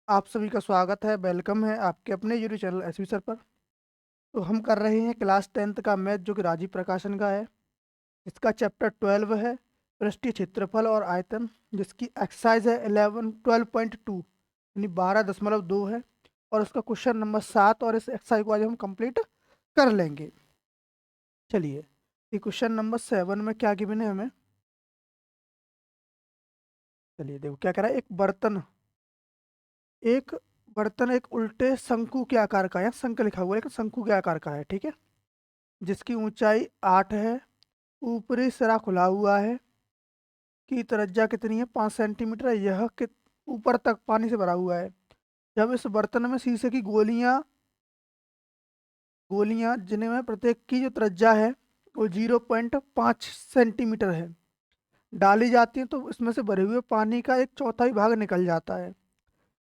आप सभी का स्वागत है। वेलकम है आपके अपने यूट्यूब चैनल एसवी सर पर। तो हम कर रहे हैं क्लास 10th का मैथ जो कि राजीव प्रकाशन का है। इसका चैप्टर 12 है पृष्ठीय क्षेत्रफल और आयतन, जिसकी एक्सरसाइज है 11 12.2 यानी 12.2 है। और उसका क्वेश्चन नंबर 7 और इस एक्सरसाइज को आज हम कंप्लीट कर लेंगे। चलिए, ये क्वेश्चन नंबर 7 में क्या गिवन है हमें। चलिए देखो क्या कह रहा है। एक बर्तन एक उल्टे शंकु के आकार का है, शंख लिखा हुआ है लेकिन शंकु के आकार का है, ठीक है। जिसकी ऊंचाई 8 है, ऊपरी सिरा खुला हुआ है, की त्रिज्या कितनी है 5 सेंटीमीटर है। यह ऊपर तक पानी से भरा हुआ है। जब इस बर्तन में शीशे की गोलियां गोलियां जिनमें प्रत्येक की जो त्रिज्या है वो 0.5 सेंटीमीटर है, डाली जाती है, तो इसमें से भरे हुए पानी का एक चौथाई भाग निकल जाता है।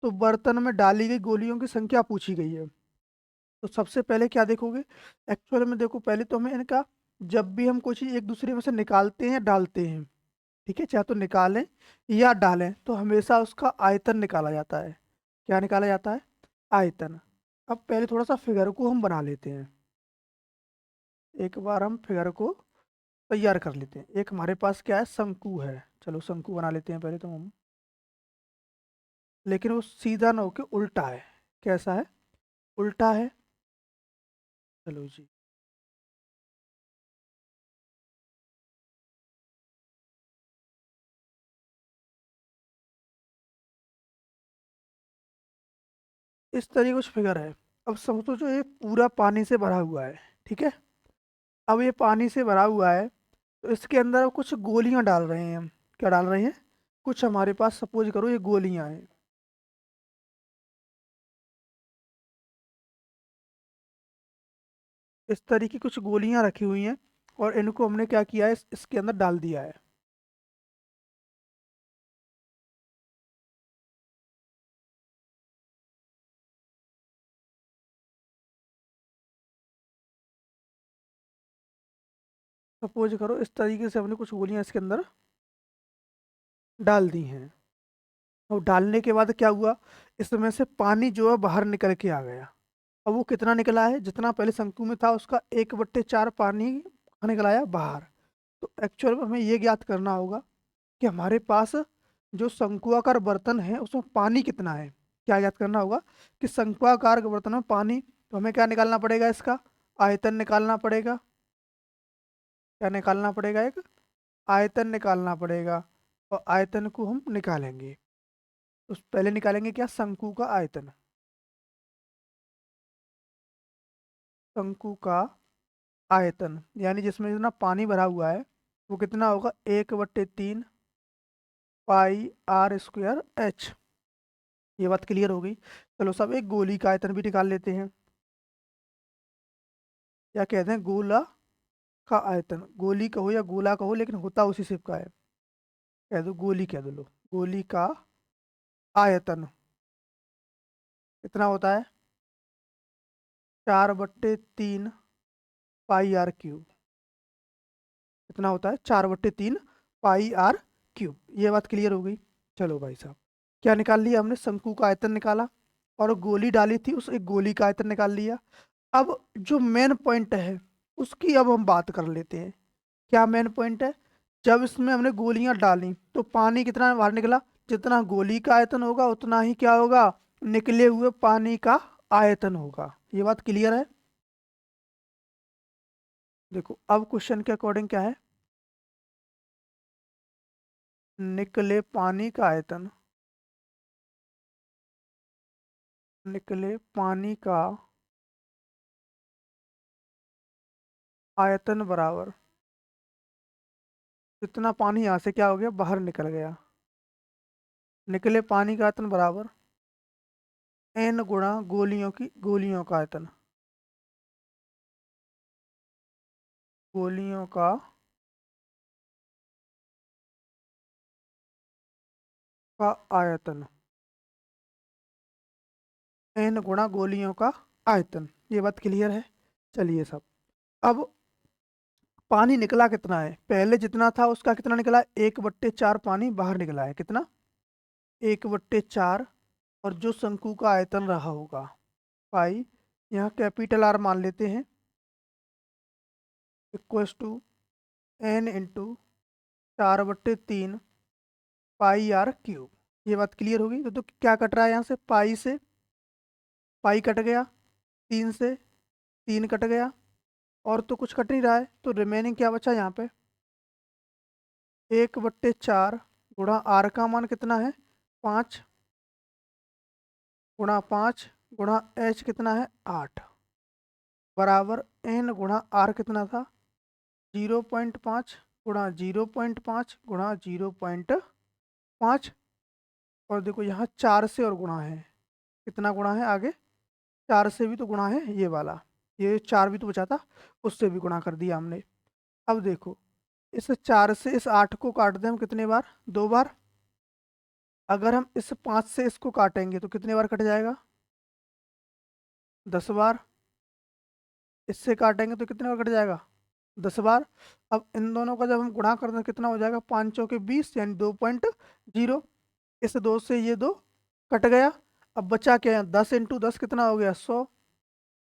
तो बर्तन में डाली गई गोलियों की संख्या पूछी गई है। तो सबसे पहले क्या देखोगे। एक्चुअल में देखो, पहले तो हमें इनका, जब भी हम कोई चीज एक दूसरे में से निकालते हैं या डालते हैं, ठीक है, चाहे तो निकालें या डालें, तो हमेशा उसका आयतन निकाला जाता है। क्या निकाला जाता है? आयतन। अब पहले थोड़ा सा फिगर को हम बना लेते हैं। एक बार हम फिगर को तैयार कर लेते हैं। एक हमारे पास क्या है, शंकु है। चलो शंकु बना लेते हैं पहले तो हम, लेकिन वो सीधा ना होके उल्टा है। कैसा है? उल्टा है। चलो जी, इस तरीके कुछ फिगर है। अब समझो जो ये पूरा पानी से भरा हुआ है, ठीक है। अब ये पानी से भरा हुआ है, तो इसके अंदर कुछ गोलियां डाल रहे हैं हम। क्या डाल रहे हैं? कुछ हमारे पास सपोज करो ये गोलियां हैं। इस तरीके की कुछ गोलियां रखी हुई हैं, और इनको हमने क्या किया है, इसके अंदर डाल दिया है। सपोज करो इस तरीके से हमने कुछ गोलियां इसके अंदर डाल दी हैं। और डालने के बाद क्या हुआ, इसमें से पानी जो है बाहर निकल के आ गया। अब वो कितना निकला है? जितना पहले शंकु में था उसका 1/4 पानी निकल आया बाहर। तो एक्चुअल में हमें ये ज्ञात करना होगा कि हमारे पास जो शंकुआकार बर्तन है उसमें पानी कितना है। क्या ज्ञात करना होगा कि शंकुआकार के बर्तन में पानी, तो हमें क्या निकालना पड़ेगा, इसका आयतन निकालना पड़ेगा। क्या निकालना पड़ेगा? एक आयतन निकालना पड़ेगा। और आयतन को हम निकालेंगे। उस पहले निकालेंगे क्या, शंकु का आयतन। शंकु का आयतन यानी जिसमें जितना पानी भरा हुआ है वो कितना होगा, 1/3 पाई r² h। ये बात क्लियर हो गई। चलो सब एक गोली का आयतन भी निकाल लेते हैं। क्या कहते हैं? गोला का आयतन। गोली कहो या गोला कहो, लेकिन होता उसी शेप का है। कह दो गोली, कह दो लो। गोली का आयतन कितना होता है? 4/3 पाई r³ कितना होता है? 4/3 पाई r³। ये बात क्लियर हो गई। चलो भाई साहब, क्या निकाल लिया हमने? शंकु का आयतन निकाला, और गोली डाली थी उस एक गोली का आयतन निकाल लिया। अब जो मेन पॉइंट है उसकी अब हम बात कर लेते हैं। क्या मेन पॉइंट है? जब इसमें हमने गोलियां डाली तो पानी कितना बाहर निकला? जितना गोली का आयतन होगा उतना ही क्या होगा, निकले हुए पानी का आयतन होगा। ये बात क्लियर है। देखो अब क्वेश्चन के अकॉर्डिंग क्या है, निकले पानी का आयतन। निकले पानी का आयतन बराबर जितना पानी यहाँ से क्या हो गया, बाहर निकल गया। निकले पानी का आयतन बराबर n गुणा गोलियों का आयतन। गोलियों का आयतन। n गुणा गोलियों का आयतन। ये बात क्लियर है। चलिए सब, अब पानी निकला कितना है? पहले जितना था उसका कितना निकला? 1/4 पानी बाहर निकला है। कितना? 1/4 और जो शंकु का आयतन रहा होगा पाई, यहाँ कैपिटल आर मान लेते हैं, equals to N into 4/3 pi R cube. ये बात क्लियर होगी। तो क्या कट रहा है यहाँ से, पाई से पाई कट गया, 3 से 3 कट गया, और तो कुछ कट नहीं रहा है, तो रिमेनिंग क्या बचा यहाँ पे, 1/4 गुणा आर का मान कितना है 5, गुणा 5 गुणा एच कितना है 8, बराबर एन गुणा आर कितना था 0.5 गुणा 0.5 गुणा 0.5। और देखो यहाँ 4 से और गुणा है, कितना गुणा है आगे, 4 से भी तो गुणा है ये वाला, ये 4 भी तो बचा था, उससे भी गुणा कर दिया हमने। अब देखो, इस 4 से इस 8 को काट दें हम कितने बार, 2 बार। अगर हम इस 5 से इसको काटेंगे तो कितने बार कट जाएगा, 10 बार। इससे काटेंगे तो कितने बार कट जाएगा, 10 बार। अब इन दोनों का जब हम गुणा करते हैं कितना हो जाएगा, 5 चौके 20 यानी 2.0। इस 2 से ये 2 कट गया। अब बचा क्या है, 10 × 10 कितना हो गया 100।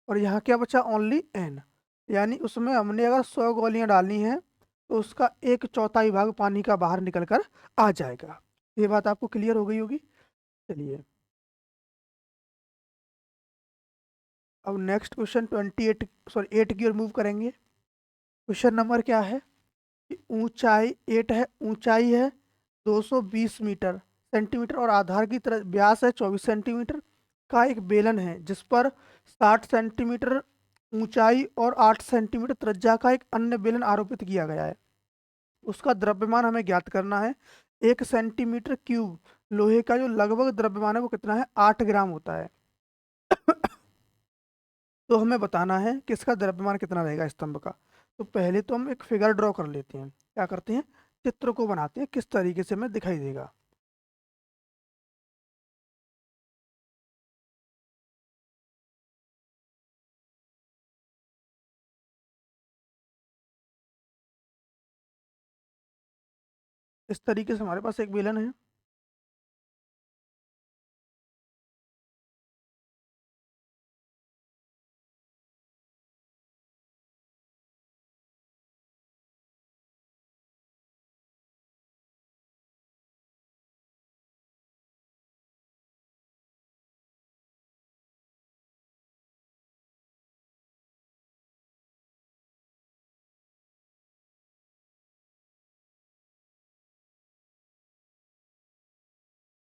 और यहाँ क्या बचा, ओनली एन, यानी उसमें हमने अगर 100 गोलियां डालनी हैं तो उसका 1/4 भाग पानी का बाहर निकल कर आ जाएगा। ये बात आपको क्लियर हो गई होगी। चलिए अब नेक्स्ट क्वेश्चन 8 की ओर मूव करेंगे। क्वेश्चन नंबर क्या है कि ऊंचाई 8 है, ऊंचाई है 220 मीटर सेंटीमीटर और आधार की तरह व्यास है 24 सेंटीमीटर का एक बेलन है जिस पर 60 सेंटीमीटर ऊंचाई और 8 सेंटीमीटर त्रिज्या का एक अन्य बेलन आरोपित किया गया है। उसका द्रव्यमान हमें ज्ञात करना है। 1 सेंटीमीटर क्यूब लोहे का जो लगभग द्रव्यमान है वो कितना है, 8 ग्राम होता है। तो हमें बताना है कि इसका द्रव्यमान कितना रहेगा स्तंभ का। तो पहले तो हम एक फिगर ड्रॉ कर लेते हैं, क्या करते हैं, चित्र को बनाते हैं किस तरीके से हमें दिखाई देगा। इस तरीके से हमारे पास एक बेलन है।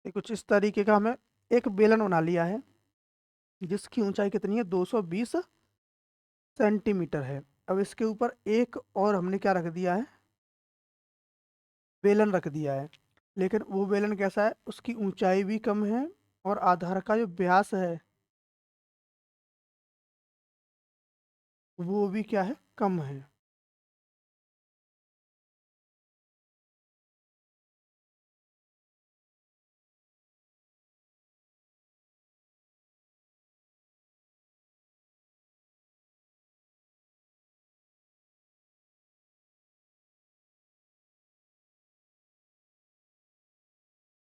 ये कुछ इस तरीके का हमें एक बेलन बना लिया है जिसकी ऊंचाई कितनी है, 220 सेंटीमीटर है। अब इसके ऊपर एक और हमने क्या रख दिया है, बेलन रख दिया है। लेकिन वो बेलन कैसा है, उसकी ऊंचाई भी कम है और आधार का जो व्यास है वो भी क्या है, कम है।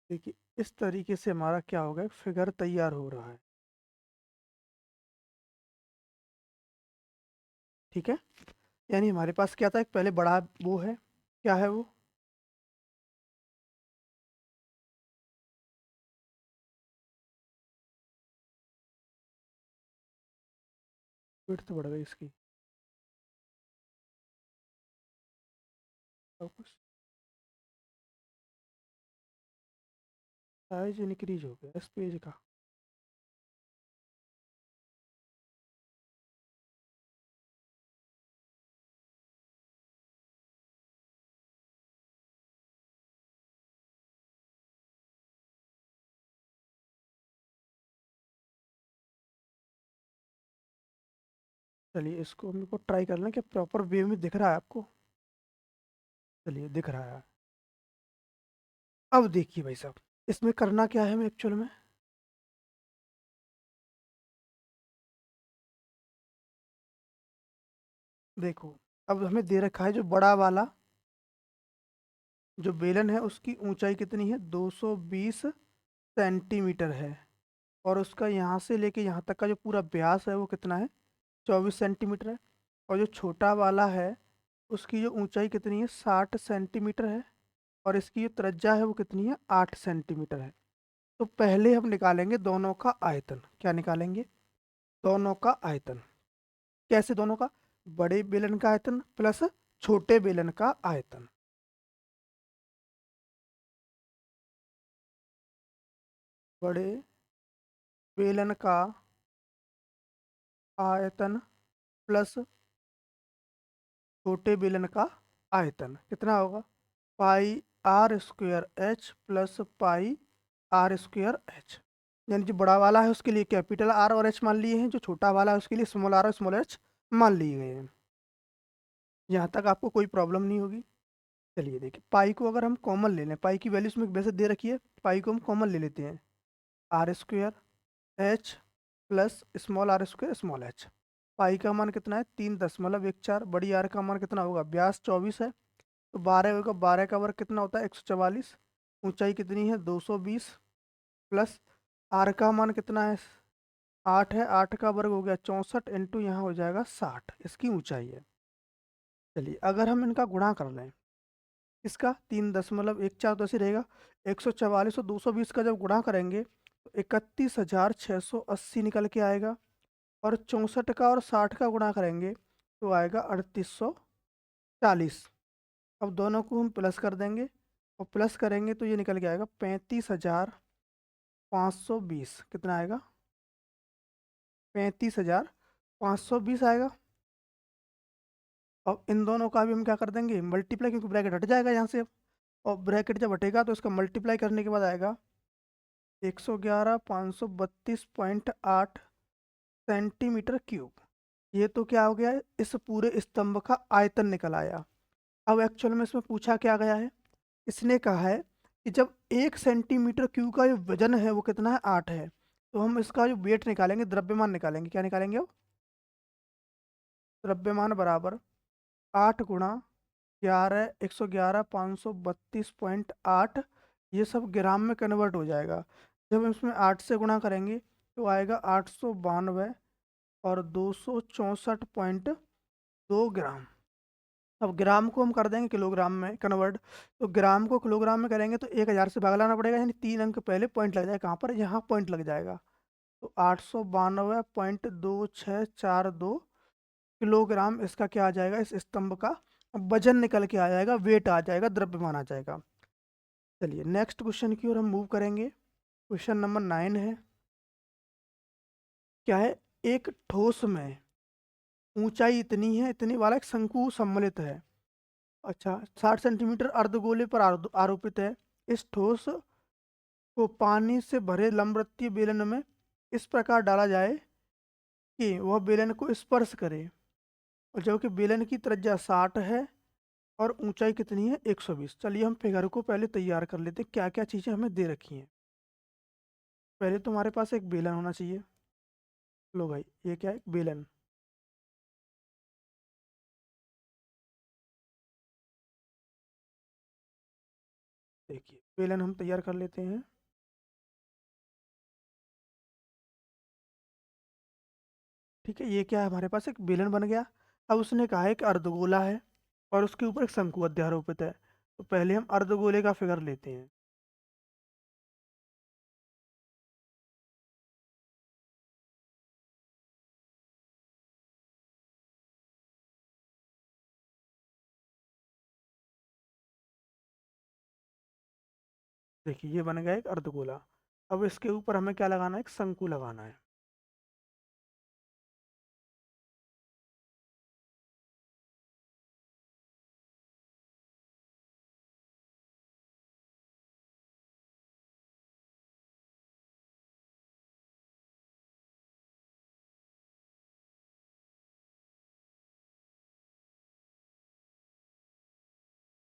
देखिए इस तरीके से हमारा क्या होगा, फिगर तैयार हो रहा है। ठीक है, यानी हमारे पास क्या था, एक पहले बड़ा वो है, क्या है वो, विड्थ बढ़ गई इसकी, सब कुछ साइज इंक्रीज हो गया इस पेज का। चलिए इसको मेरे को ट्राई कर लें कि प्रॉपर वे में दिख रहा है आपको। चलिए दिख रहा है। अब देखिए भाई साहब, इसमें करना क्या है हमें एक्चुअल में, देखो अब हमें दे रखा है जो बड़ा वाला जो बेलन है उसकी ऊंचाई कितनी है, 220 सेंटीमीटर है। और उसका यहाँ से लेके यहाँ तक का जो पूरा व्यास है वो कितना है, 24 सेंटीमीटर है। और जो छोटा वाला है उसकी जो ऊंचाई कितनी है, 60 सेंटीमीटर है। और इसकी जो त्रिज्या है वो कितनी है, 8 सेंटीमीटर है। तो पहले हम निकालेंगे दोनों का आयतन। क्या निकालेंगे, दोनों का आयतन। कैसे दोनों का, बड़े बेलन का आयतन प्लस छोटे बेलन का आयतन। बड़े बेलन का आयतन प्लस छोटे बेलन का आयतन कितना होगा, pi R square H plus pi R square H. यानी जो बड़ा वाला है उसके लिए कैपिटल आर और एच मान लिए हैं, जो छोटा वाला है उसके लिए स्मॉल आर और स्मॉल एच मान लिए गए हैं। यहाँ तक आपको कोई प्रॉब्लम नहीं होगी। चलिए देखिए, पाई को अगर हम कॉमन ले लें, पाई की वैल्यू इसमें वैसे दे रखी है, पाई को हम कॉमन ले लेते हैं, R square H plus small R square small H. Pi का मान कितना है, 3.14। बड़ी आर का मान कितना होगा, व्यास 24 है तो 12 होगा, 12 का वर्ग कितना होता है, 144। ऊंचाई कितनी है, 220 प्लस आर का मान कितना है, 8 है, 8 का वर्ग हो गया 64 इंटू यहाँ हो जाएगा 60, इसकी ऊंचाई है। चलिए अगर हम इनका गुणा कर लें, इसका 3.14 तो ऐसे रहेगा, 144 और 220 का जब गुणा करेंगे तो 31,680 निकल के आएगा। और 64 का और 60 का गुणा करेंगे तो आएगा 3840। अब दोनों को हम प्लस कर देंगे और प्लस करेंगे तो ये निकल के आएगा 35,520। कितना आएगा, 35,520 आएगा। अब इन दोनों का भी हम क्या कर देंगे, मल्टीप्लाई, क्योंकि ब्रैकेट हट जाएगा यहाँ से अब। और ब्रैकेट जब हटेगा तो इसका मल्टीप्लाई करने के बाद आएगा 111,532.8 सेंटीमीटर क्यूब। ये तो क्या हो गया है, इस पूरे स्तंभ का आयतन निकल आया। अब एक्चुअल में इसमें पूछा क्या गया है, इसने कहा है कि जब 1 सेंटीमीटर क्यूब का जो वजन है वो कितना है, 8 है, तो हम इसका जो वेट निकालेंगे, द्रव्यमान निकालेंगे। क्या निकालेंगे अब, द्रव्यमान बराबर 8 × 11, 111,532.8, ये सब ग्राम में कन्वर्ट हो जाएगा। जब हम इसमें 8 से गुणा करेंगे तो आएगा 892 और 264.2 ग्राम। अब ग्राम को हम कर देंगे किलोग्राम में कन्वर्ट, तो ग्राम को किलोग्राम में करेंगे तो 1000 से भाग लाना पड़ेगा, यानी 3 अंक पहले पॉइंट लग जाएगा, कहाँ पर, यहाँ पॉइंट लग जाएगा। तो 892.2642 किलोग्राम इसका क्या आ जाएगा, इस स्तंभ का वजन निकल के आ जाएगा, वेट आ जाएगा, द्रव्यमान आ जाएगा। चलिए नेक्स्ट क्वेश्चन की ओर हम मूव करेंगे। क्वेश्चन नंबर 9 है, क्या है, एक ठोस में ऊंचाई इतनी है, इतनी वाला एक शंकु सम्मिलित है। अच्छा, 60 सेंटीमीटर अर्धगोले पर आरोपित है। इस ठोस को पानी से भरे लंबवृत्तीय बेलन में इस प्रकार डाला जाए कि वह बेलन को स्पर्श करे, और जबकि बेलन की त्रिज्या 60 है और ऊंचाई कितनी है, 120। चलिए हम फिगर को पहले तैयार कर लेते हैं, क्या क्या चीज़ें हमें दे रखी हैं। पहले तो हमारे पास एक बेलन होना चाहिए। लो भाई, ये क्या है, एक बेलन। देखिए बेलन हम तैयार कर लेते हैं। ठीक है, ये क्या है, हमारे पास एक बेलन बन गया। अब उसने कहा है कि अर्धगोला है और उसके ऊपर एक शंकु अध्यारोपित है, तो पहले हम अर्धगोले का फिगर लेते हैं। देखिए ये बन गया एक अर्धगोला। अब इसके ऊपर हमें क्या लगाना है, एक शंकु लगाना है।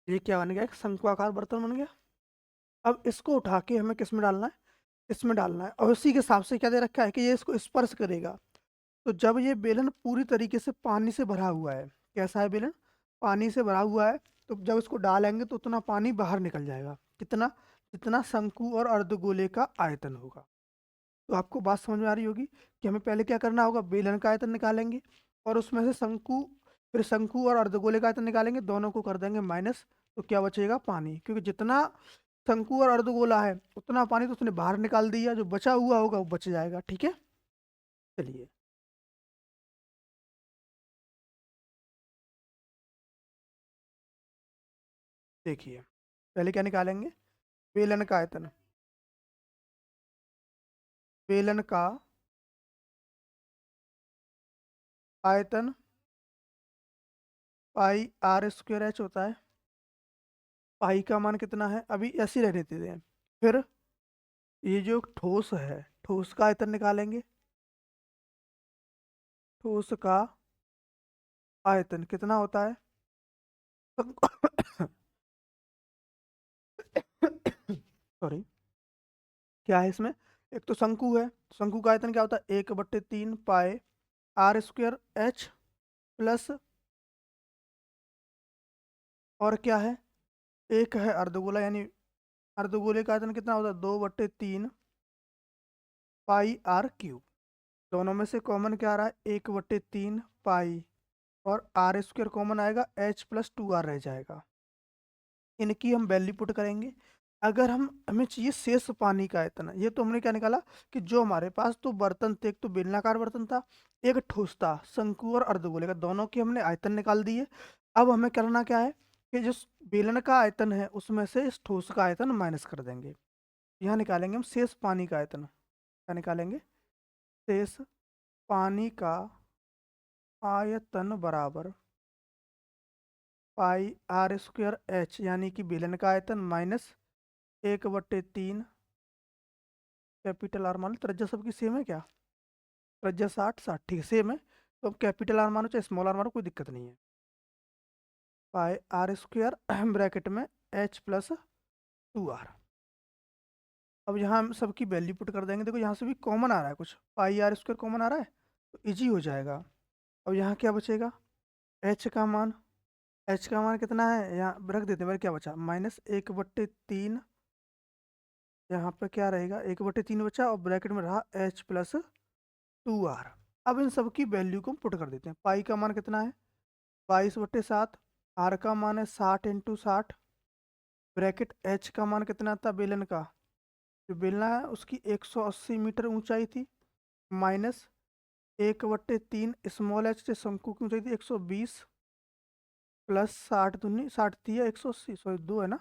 ये क्या बन गया, एक शंकु आकार बर्तन बन गया। अब इसको उठा के हमें किस में डालना है, इसमें डालना है, और उसी के हिसाब से क्या दे रखा है कि ये इसको स्पर्श करेगा। तो जब ये बेलन पूरी तरीके से पानी से भरा हुआ है, कैसा है बेलन, पानी से भरा हुआ है, तो जब इसको डालेंगे तो उतना पानी बाहर निकल जाएगा, कितना, जितना शंकु और अर्धगोले का आयतन होगा। तो आपको बात समझ में आ रही होगी कि हमें पहले क्या करना होगा, बेलन का आयतन निकालेंगे और उसमें से शंकु, फिर शंकु और अर्धगोले का आयतन निकालेंगे, दोनों को कर देंगे माइनस। तो क्या बचेगा, पानी, क्योंकि जितना शंकु और अर्धगोला है उतना पानी तो उसने बाहर निकाल दिया, जो बचा हुआ होगा वो बच जाएगा। ठीक है, चलिए देखिए, पहले क्या निकालेंगे, बेलन का आयतन, बेलन का आयतन पाई आर स्क्वायर एच होता है। पाई का मान कितना है, अभी ऐसे ही रहने देते हैं। फिर ये जो ठोस है, ठोस का आयतन निकालेंगे, ठोस का आयतन कितना होता है सॉरी, क्या है इसमें, एक तो शंकु है, शंकु का आयतन क्या होता है, 1/3 पाए आर स्क्वायर एच प्लस, और क्या है, एक है अर्धगोला, यानी अर्धगोले का आयतन कितना होता है, 2/3 पाई आर क्यूब। दोनों में से कॉमन क्या आ रहा है, 1/3 पाई, और आर स्क्वायर कॉमन आएगा, एच प्लस 2r रह जाएगा। इनकी हम वैल्यू पुट करेंगे। अगर हमें चाहिए शेष पानी का आयतन, ये तो हमने क्या निकाला कि जो हमारे पास तो बर्तन थे, एक तो बेलनाकार बर्तन था, एक ठोस था, शंकु और अर्धगोले का, दोनों के हमने आयतन निकाल दिए। अब हमें करना क्या है कि जो बेलन का आयतन है उसमें से इस ठोस का आयतन माइनस कर देंगे। यहाँ निकालेंगे हम शेष पानी का आयतन। क्या निकालेंगे, शेष पानी का आयतन बराबर पाई आर स्क्वायर एच, यानी कि बेलन का आयतन माइनस 1/3 कैपिटल आर, मान लो त्रिज्या सबकी सेम है क्या, त्रिज्या 60 60, ठीक है सेम है, तो अब कैपिटल आर मानो चाहे स्मॉल आर मानो, कोई दिक्कत नहीं है। पाई आर स्क्वायर ब्रैकेट में एच प्लस 2r। अब यहाँ हम सबकी वैल्यू पुट कर देंगे। देखो यहाँ से भी कॉमन आ रहा है, कुछ पाई आर स्क्वायर कॉमन आ रहा है, तो इजी हो जाएगा। अब यहाँ क्या बचेगा, एच का मान, एच का मान कितना है, यहाँ रख देते हैं, मेरे क्या बचा, -1/3, यहाँ पे क्या रहेगा, 1/3 बचा, और ब्रैकेट में रहा एच प्लस 2r। अब इन सब की वैल्यू को हम पुट कर देते हैं। पाई का मान कितना है, 22/7, आर का मान है 60 × 60, ब्रैकेट एच का मान कितना था बेलन का, जो बेलना है उसकी 180 मीटर ऊंचाई थी, माइनस 1/3 स्मॉल एच से शंकु की ऊंचाई थी 120, प्लस 60 दूनी 60 थी या 180, सॉरी दो है ना,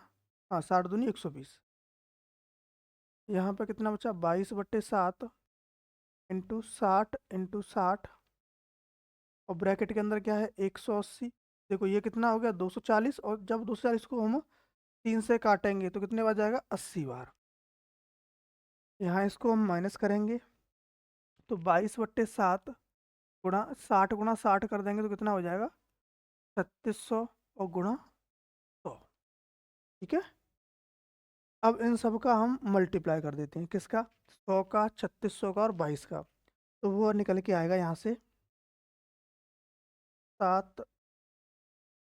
हाँ 60 दूनी 120। यहाँ पे कितना बचा, 22/7 × 60 और ब्रैकेट के अंदर क्या है 180। देखो ये कितना हो गया 240, और जब 240 को हम 3 से काटेंगे तो कितने बार जाएगा, 80 बार। यहाँ इसको हम माइनस करेंगे, तो 22/7 गुणा 60 × 60 कर देंगे तो कितना हो जाएगा, 3600 और गुणा 100। ठीक है, अब इन सब का हम मल्टीप्लाई कर देते हैं, किसका, 100 का, 3600 का और 22 का, तो वो निकल के आएगा यहाँ से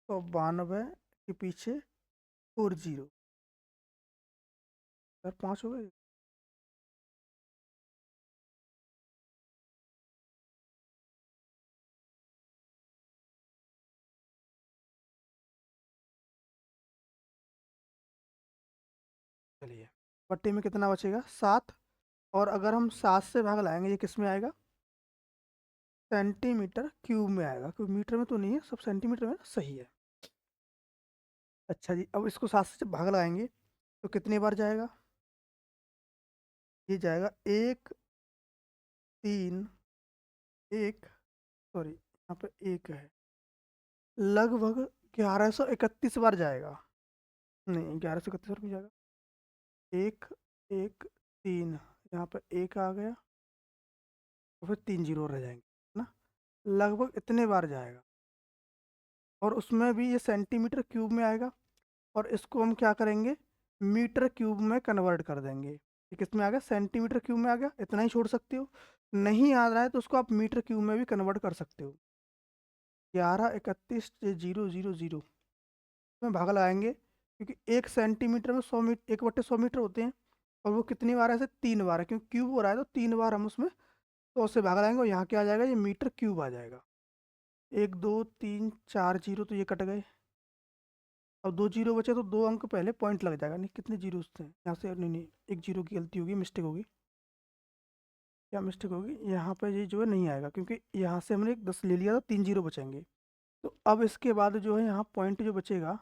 792 के पीछे 4 जीरो, सर 5 हो गए। चलिए, पट्टी में कितना बचेगा, 7, और अगर हम 7 से भाग लाएंगे ये किस में आएगा, सेंटीमीटर क्यूब में आएगा, क्योंकि मीटर में तो नहीं है, सब सेंटीमीटर में ना, सही है। अच्छा जी, अब इसको 7 से जब भाग लगाएंगे तो कितनी बार जाएगा, ये जाएगा 1 3 1, सॉरी यहाँ पे एक है, लगभग 1131 बार जाएगा, नहीं 1131 बार भी जाएगा, 1 1 3, यहाँ पे एक आ गया, और फिर 3 जीरो रह जाएंगे ना, लगभग इतने बार जाएगा। और उसमें भी ये सेंटीमीटर क्यूब में आएगा, और इसको हम क्या करेंगे, मीटर क्यूब में कन्वर्ट कर देंगे। ये किस में आ गया, सेंटीमीटर क्यूब में आ गया, इतना ही छोड़ सकते हो, नहीं आ रहा है तो उसको आप मीटर क्यूब में भी कन्वर्ट कर सकते हो। 1131 000 में भाग लगाएंगे, क्योंकि 1 सेंटीमीटर में 100 मीटर, 1/100 मीटर होते हैं, और वो कितनी बार है, ऐसे 3 बार है, क्योंकि क्यूब हो रहा है तो 3 बार हम उसमें 100 से भाग लाएंगे और यहाँ क्या आ जाएगा, ये मीटर क्यूब आ जाएगा। 1 2 3 4 जीरो तो ये कट गए। अब 2 जीरो बचे तो 2 अंक पहले पॉइंट लग जाएगा। नहीं, कितने जीरो थे यहाँ से, नहीं नहीं, एक जीरो की गलती होगी, मिस्टेक होगी। क्या मिस्टेक होगी, यहाँ पे ये जो है नहीं आएगा, क्योंकि यहाँ से हमने एक 10 ले लिया था, 3 जीरो बचेंगे। तो अब इसके बाद जो है यहाँ पॉइंट जो बचेगा,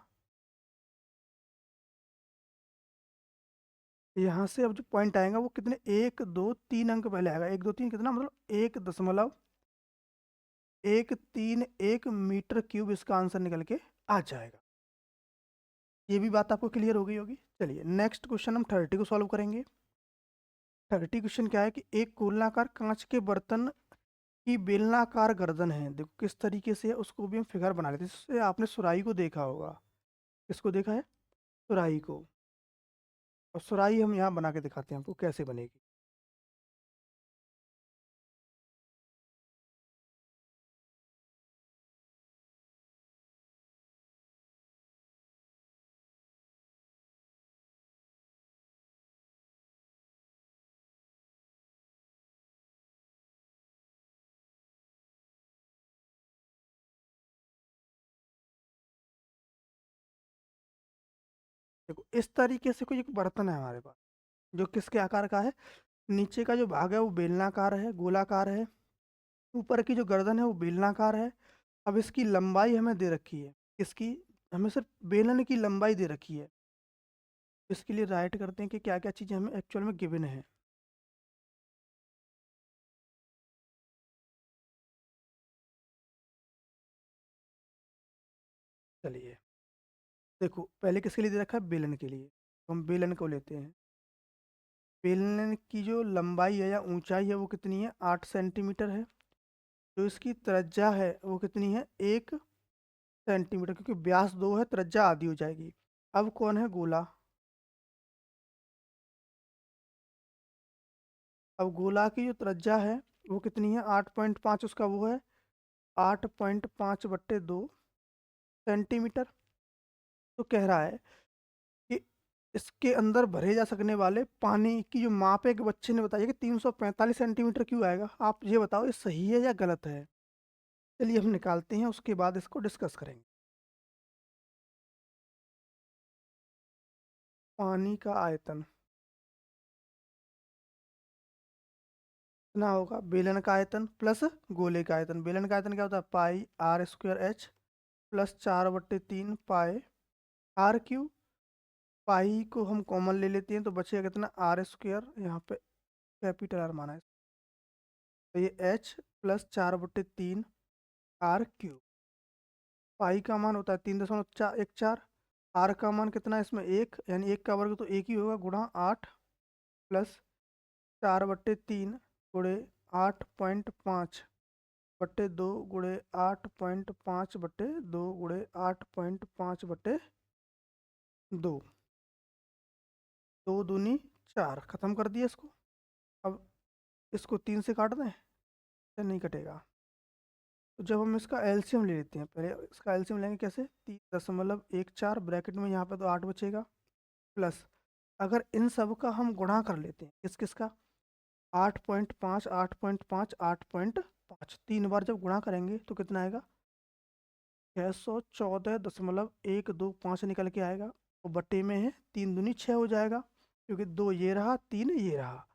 यहाँ से अब जो पॉइंट आएगा वो कितने, 1 2 3 अंक पहले आएगा। 1 2 3 कितना, मतलब 1.131 मीटर क्यूब इसका आंसर निकल के आ जाएगा। ये भी बात आपको क्लियर हो गई होगी। चलिए नेक्स्ट क्वेश्चन हम 30 को सॉल्व करेंगे। 30 क्वेश्चन क्या है कि एक गोलाकार कांच के बर्तन की बेलनाकार गर्दन है। देखो किस तरीके से है, उसको भी हम फिगर बना लेते हैं। इससे आपने सुराही को देखा होगा। किसको देखा है, सुराही को। और सुराही हम यहाँ बना के दिखाते हैं आपको कैसे बनेगी। देखो इस तरीके से कोई एक बर्तन है हमारे पास, जो किसके आकार का है, नीचे का जो भाग है वो बेलनाकार है, गोलाकार है। ऊपर की जो गर्दन है वो बेलनाकार है। अब इसकी लंबाई हमें दे रखी है, इसकी, हमें सिर्फ बेलन की लंबाई दे रखी है। इसके लिए राइट करते हैं कि क्या क्या चीज़ें हमें एक्चुअल में गिवन है। चलिए देखो, पहले किसके लिए दे रखा है, बेलन के लिए। तो हम बेलन को लेते हैं। बेलन की जो लंबाई है या ऊंचाई है वो कितनी है, 8 सेंटीमीटर है। जो इसकी त्रिज्या है वो कितनी है, 1 सेंटीमीटर, क्योंकि व्यास 2 है, त्रिज्या आधी हो जाएगी। अब कौन है गोला, अब गोला की जो त्रिज्या है वो कितनी है, 8.5, उसका वो है 8.5/2 सेंटीमीटर। तो कह रहा है कि इसके अंदर भरे जा सकने वाले पानी की जो माप है, एक बच्चे ने बताया कि 345 सेंटीमीटर क्यों आएगा। आप ये बताओ ये सही है या गलत है। चलिए हम निकालते हैं, उसके बाद इसको डिस्कस करेंगे। पानी का आयतन कितना होगा, बेलन का आयतन प्लस गोले का आयतन। बेलन का आयतन क्या होता है, πr²h प्लस 4/3 πr³ पाई को हम कॉमन ले लेते हैं तो बचेगा कितना, r², यहाँ पे कैपिटल आर माना है, तो ये h प्लस 4/3 r³। पाई का मान होता है 3.14। आर का मान कितना है इसमें, 1, यानी 1 का वर्ग तो 1 ही होगा, गुणा 8 प्लस 4/3 गुणे 8.5/2 गुणे 8.5/2 गुणे 8.5/2। 2 दूनी 4, खत्म कर दिया इसको। अब इसको 3 से काट दें या नहीं कटेगा। तो जब हम इसका एलसीएम ले लेते हैं, पहले इसका एलसीएम लेंगे कैसे, 3.14 ब्रैकेट में, यहाँ पे तो 8 बचेगा, प्लस अगर इन सब का हम गुणा कर लेते हैं, किस किस का, 8.5 8.5 8.5, 3 बार जब गुणा करेंगे तो कितना आएगा, 614.125 निकल के आएगा। और बटे में है 3 दूनी 6 हो जाएगा, क्योंकि 2 ये रहा, 3 ये रहा।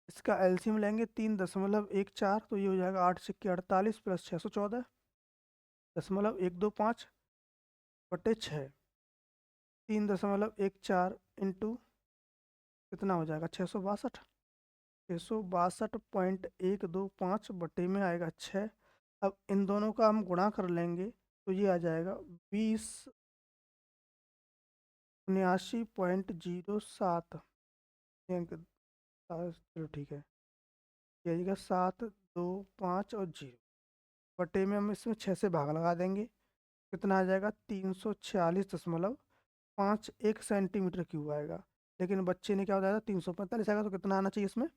इसका एलसीएम लेंगे 3.14, तो ये हो जाएगा 8 × 6 = 48 प्लस 614.125/6। 3.14 इंटू कितना हो जाएगा, 662, 662.125 बटे में आएगा 6। अब इन दोनों का हम गुणा कर लेंगे तो ये आ जाएगा 2079.07। चलो ठीक है, ये आएगा 7, 2, 5 और 0। बटे में हम इसमें 6 से भाग लगा देंगे, कितना आ जाएगा, 346.51 सेंटीमीटर क्यूब आएगा। लेकिन बच्चे ने क्या बताया था, 345 आएगा, तो कितना आना चाहिए इसमें,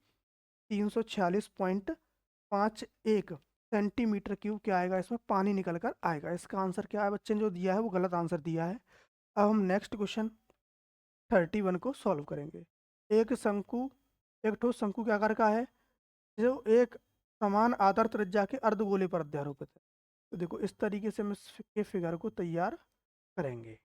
346.51 सेंटीमीटर क्यूब क्या आएगा, इसमें पानी निकल कर आएगा। इसका आंसर क्या है, बच्चे ने जो दिया है वो गलत आंसर दिया है। अब हम नेक्स्ट क्वेश्चन 31 को सॉल्व करेंगे। एक शंकु एक ठोस शंकु के आकार का है जो एक समान आधार त्रिज्या के अर्धगोले पर अध्यारोपित है। तो देखो इस तरीके से हम इसके फिगर को तैयार करेंगे।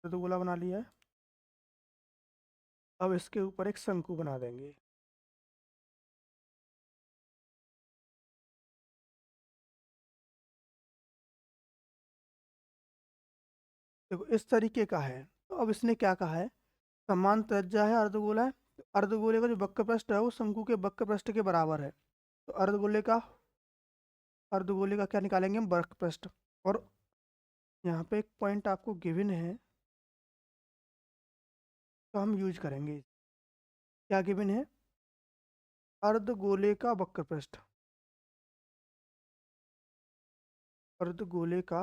अर्धगोला बना लिया है। अब इसके ऊपर एक शंकु बना देंगे। देखो इस तरीके का है। तो अब इसने क्या कहा है, समान त्रिज्या है, अर्धगोला है, तो अर्धगोले का जो वक्र पृष्ठ है वो शंकु के वक्र पृष्ठ के बराबर है। तो अर्धगोले का क्या निकालेंगे हम, वक्र पृष्ठ। और यहाँ पे एक पॉइंट आपको गिवन है तो हम यूज करेंगे। क्या गिवन है, अर्धगोले का वक्र पृष्ठ। अर्धगोले का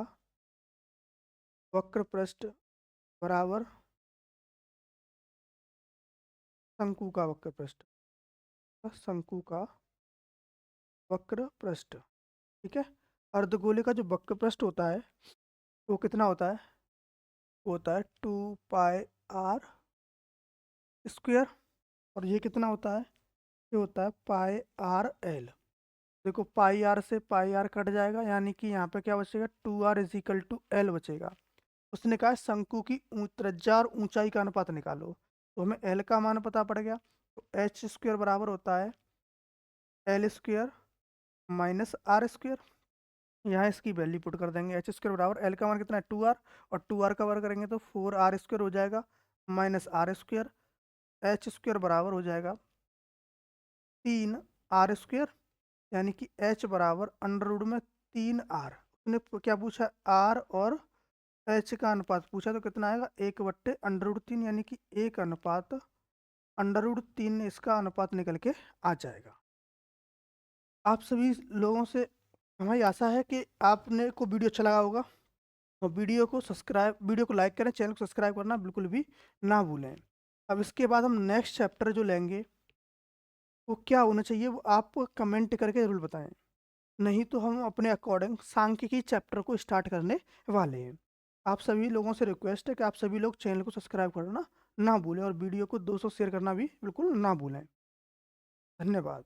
वक्र पृष्ठ बराबर शंकु का वक्र पृष्ठ। शंकु का वक्र पृष्ठ, ठीक है। अर्धगोले का जो वक्र पृष्ठ होता है वो कितना होता है, वो होता है 2πr²। और ये कितना होता है, ये होता है πr/l। देखो पाई आर से पाई आर कट जाएगा, यानी कि यहाँ पे क्या बचेगा, 2r = l बचेगा। उसने कहा शंकु की त्रिज्या और ऊंचाई का अनुपात निकालो। तो हमें l का मान पता पड़ गया। तो h² बराबर होता है l² - r²। यहाँ इसकी वैल्यू पुट कर देंगे। h² बराबर l का मान कितना है 2r, और 2r का वर्ग करेंगे तो 4r² हो जाएगा -r²। h² बराबर हो जाएगा 3r², यानी कि h बराबर अंडर रूट में 3r। उसने क्या पूछा, r और h का अनुपात पूछा, तो कितना आएगा 1/√3, यानी कि 1/√3 इसका अनुपात निकल के आ जाएगा। आप सभी लोगों से हमारी आशा है कि आपने को वीडियो अच्छा लगा होगा, और वीडियो को लाइक करें, चैनल को सब्सक्राइब करना बिल्कुल भी ना भूलें। अब इसके बाद हम नेक्स्ट चैप्टर जो लेंगे वो क्या होना चाहिए, वो आप कमेंट करके ज़रूर बताएं। नहीं तो हम अपने अकॉर्डिंग सांख्यिकी चैप्टर को स्टार्ट करने वाले हैं। आप सभी लोगों से रिक्वेस्ट है कि आप सभी लोग चैनल को सब्सक्राइब करना ना भूलें, और वीडियो को 200 शेयर करना भी बिल्कुल ना भूलें। धन्यवाद।